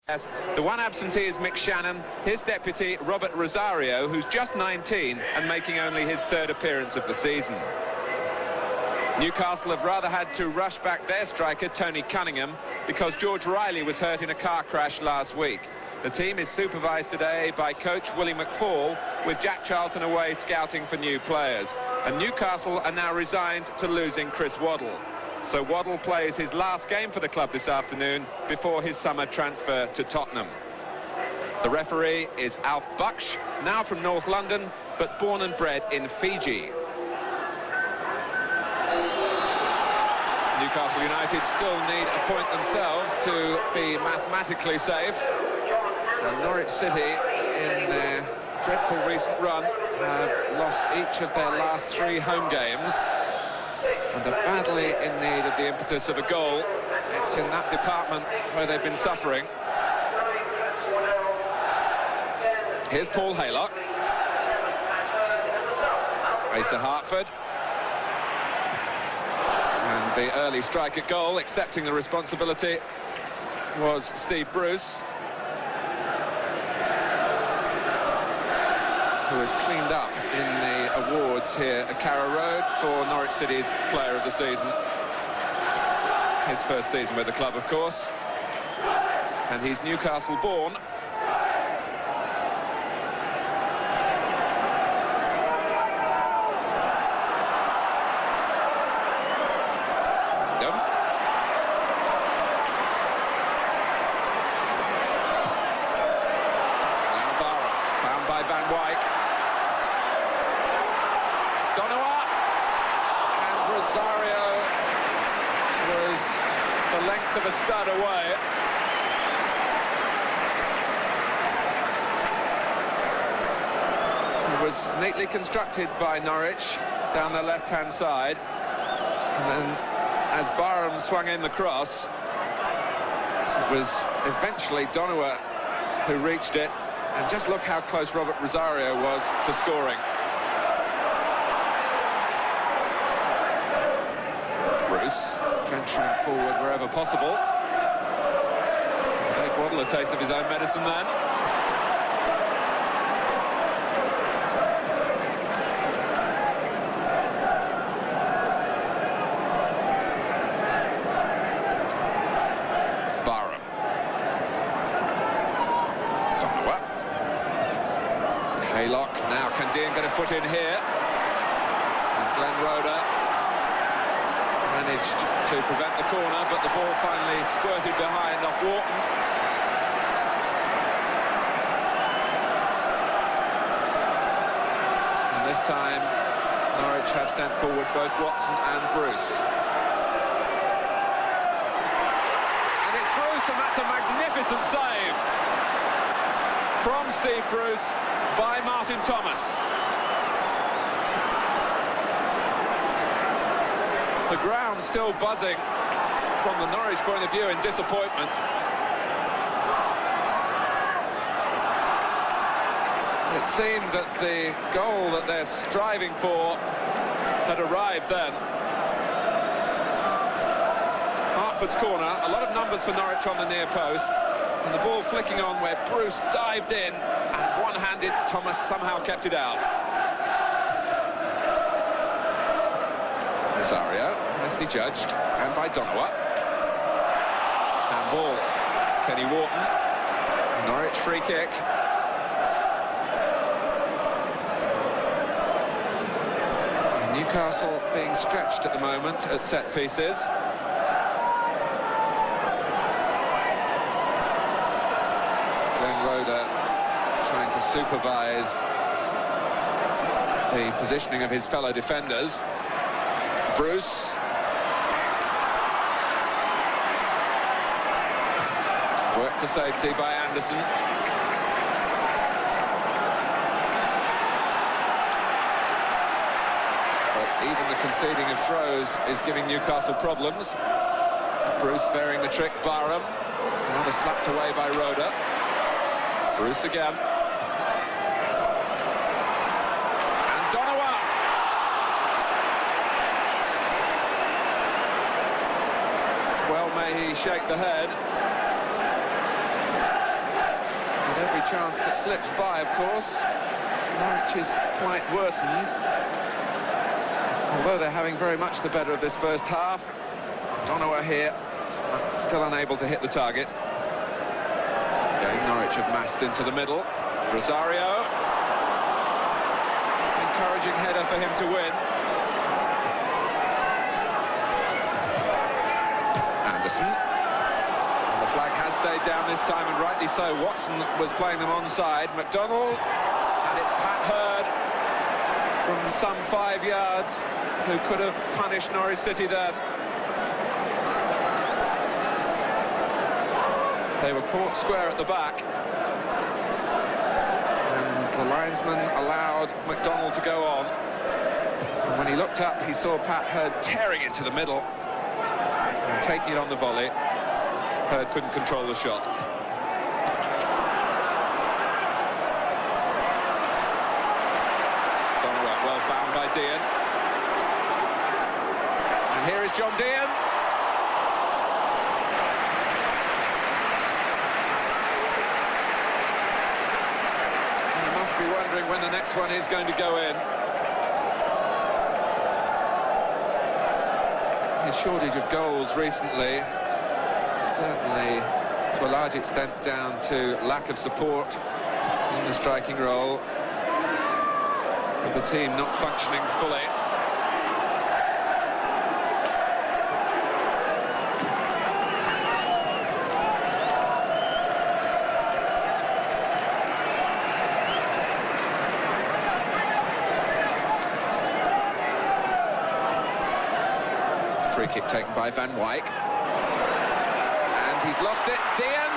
The one absentee is Mick Shannon, his deputy Robert Rosario, who's just 19 and making only his third appearance of the season. Newcastle have rather had to rush back their striker Tony Cunningham because George Riley was hurt in a car crash last week. The team is supervised today by coach Willie McFall, with Jack Charlton away scouting for new players. And Newcastle are now resigned to losing Chris Waddle. So Waddle plays his last game for the club this afternoon before his summer transfer to Tottenham. The referee is Alf Buksh, now from North London, but born and bred in Fiji. Newcastle United still need a point themselves to be mathematically safe. And Norwich City, in their dreadful recent run, have lost each of their last 3 home games and are badly in need of the impetus of a goal. It's in that department where they've been suffering. Here's Paul Haylock. Asa Hartford. And the early strike at goal, accepting the responsibility, was Steve Bruce, who has cleaned up in the awards here at Carrow Road for Norwich City's Player of the Season. His first season with the club, of course. And he's Newcastle born. Rosario was the length of a stud away. It was neatly constructed by Norwich down the left-hand side. And then as Barham swung in the cross, it was eventually Donowa who reached it. And just look how close Robert Rosario was to scoring. Bruce venturing forward wherever possible. Dave Waddle a taste of his own medicine then. Barham. Donowa. Haylock. Now can Dean get a foot in here? And Glenn Roeder managed to prevent the corner, but the ball finally squirted behind off Wharton. And this time Norwich have sent forward both Watson and Bruce. And it's Bruce, and that's a magnificent save from Steve Bruce by Martin Thomas. The ground still buzzing from the Norwich point of view in disappointment. It seemed that the goal that they're striving for had arrived then. Hartford's corner, a lot of numbers for Norwich on the near post, and the ball flicking on where Bruce dived in, and one-handed Thomas somehow kept it out. Rosario, nicely judged, and by Donowa. And ball, Kenny Wharton. Norwich free kick. And Newcastle being stretched at the moment at set pieces. Glenn Roeder trying to supervise the positioning of his fellow defenders. Bruce. Work to safety by Anderson. But even the conceding of throws is giving Newcastle problems. Bruce bearing the trick, Barham. Rather slapped away by Roeder. Bruce again. And Donowa. Well, may he shake the head. chance that slips by, of course. Norwich is quite worsened, although they're having very much the better of this first half. Donowa here, still unable to hit the target. Again, Norwich have massed into the middle. Rosario. It's an encouraging header for him to win. Anderson. And the flag has stayed down this time, and rightly so. Watson was playing them onside. McDonald. And it's Pat Hurd from some 5 yards who could have punished Norwich City then. They were caught square at the back. And the linesman allowed McDonald to go on. And when he looked up, he saw Pat Hurd tearing into the middle and taking it on the volley. Hurd couldn't control the shot. Well found by Dean. And here is John Dean. You must be wondering when the next one is going to go in. His shortage of goals recently, certainly to a large extent down to lack of support in the striking role. The team not functioning fully. Free kick taken by Van Wyk. And he's lost it. Dean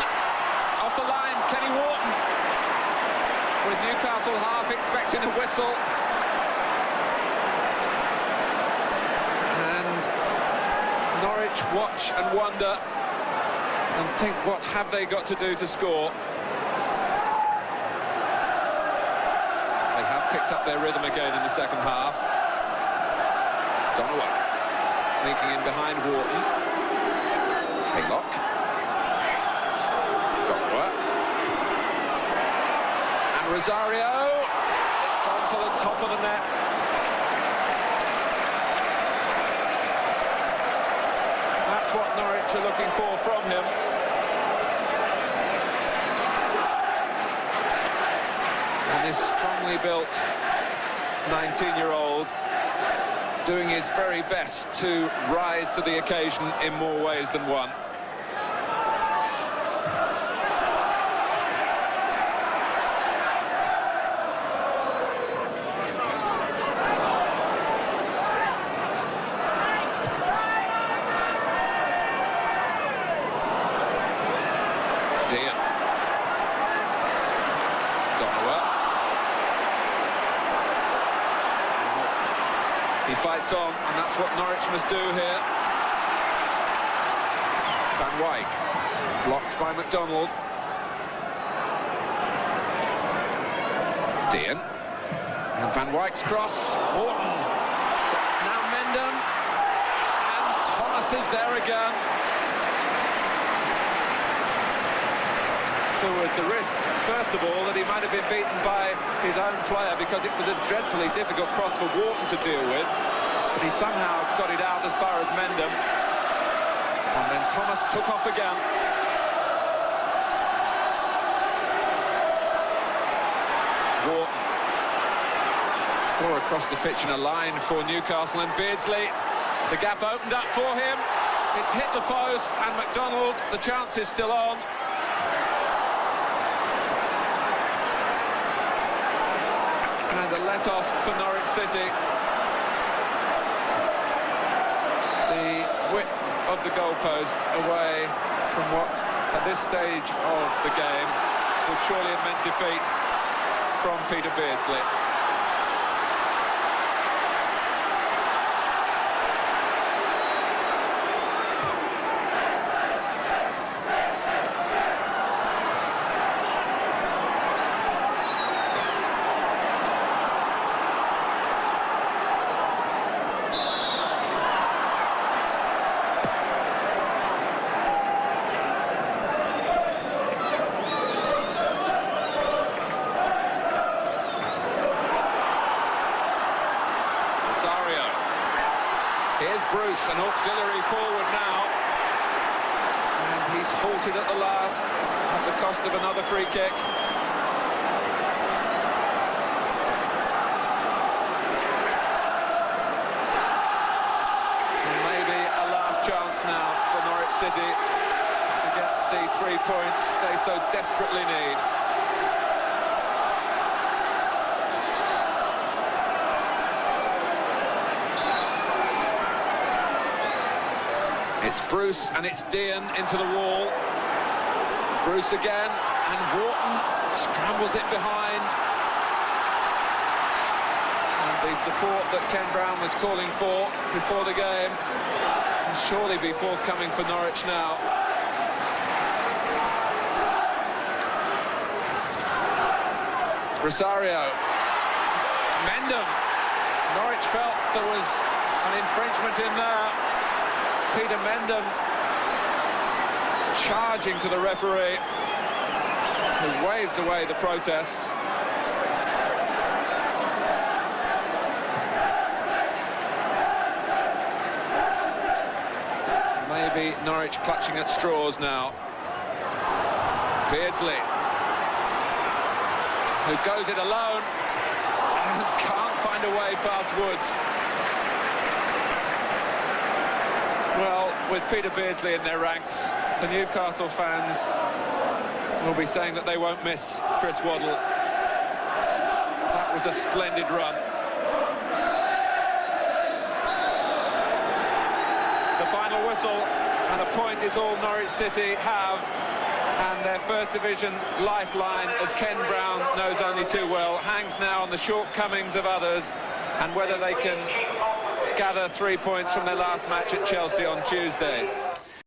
off the line. Kenny Wharton, with Newcastle half expecting a whistle. Norwich watch and wonder and think, what have they got to do to score? They have picked up their rhythm again in the second half. Donowa sneaking in behind Wharton. Haylock. Donowa. And Rosario. It's on to the top of the net. That's what Norwich are looking for from him. And this strongly built 19-year-old doing his very best to rise to the occasion in more ways than one. He fights on, and that's what Norwich must do here. Van Wyk, blocked by McDonald. Dean. And Van Wyk's cross. Horton. Now Mendham. And Thomas is there again. There was the risk, first of all, that he might have been beaten by his own player, because it was a dreadfully difficult cross for Wharton to deal with. But he somehow got it out as far as Mendham. And then Thomas took off again. Wharton. Or across the pitch in a line for Newcastle, and Beardsley. The gap opened up for him. It's hit the post, and McDonald, the chance is still on. And a let-off for Norwich City. The width of the goalpost away from what, at this stage of the game, would surely have meant defeat from Peter Beardsley. Bruce, an auxiliary forward now. And he's halted at the last at the cost of another free kick. And maybe a last chance now for Norwich City to get the 3 points they so desperately need. It's Bruce and it's Dean into the wall. Bruce again, and Wharton scrambles it behind. And the support that Ken Brown was calling for before the game will surely be forthcoming for Norwich now. Rosario. Mendham. Norwich felt there was an infringement in there. Peter Mendham charging to the referee, who waves away the protests. Maybe Norwich clutching at straws now. Beardsley, who goes it alone and can't find a way past Woods. Well, with Peter Beardsley in their ranks, the Newcastle fans will be saying that they won't miss Chris Waddle. That was a splendid run. The final whistle, and a point is all Norwich City have, and their First Division lifeline, as Ken Brown knows only too well, hangs now on the shortcomings of others and whether they can gather 3 points from their last match at Chelsea on Tuesday.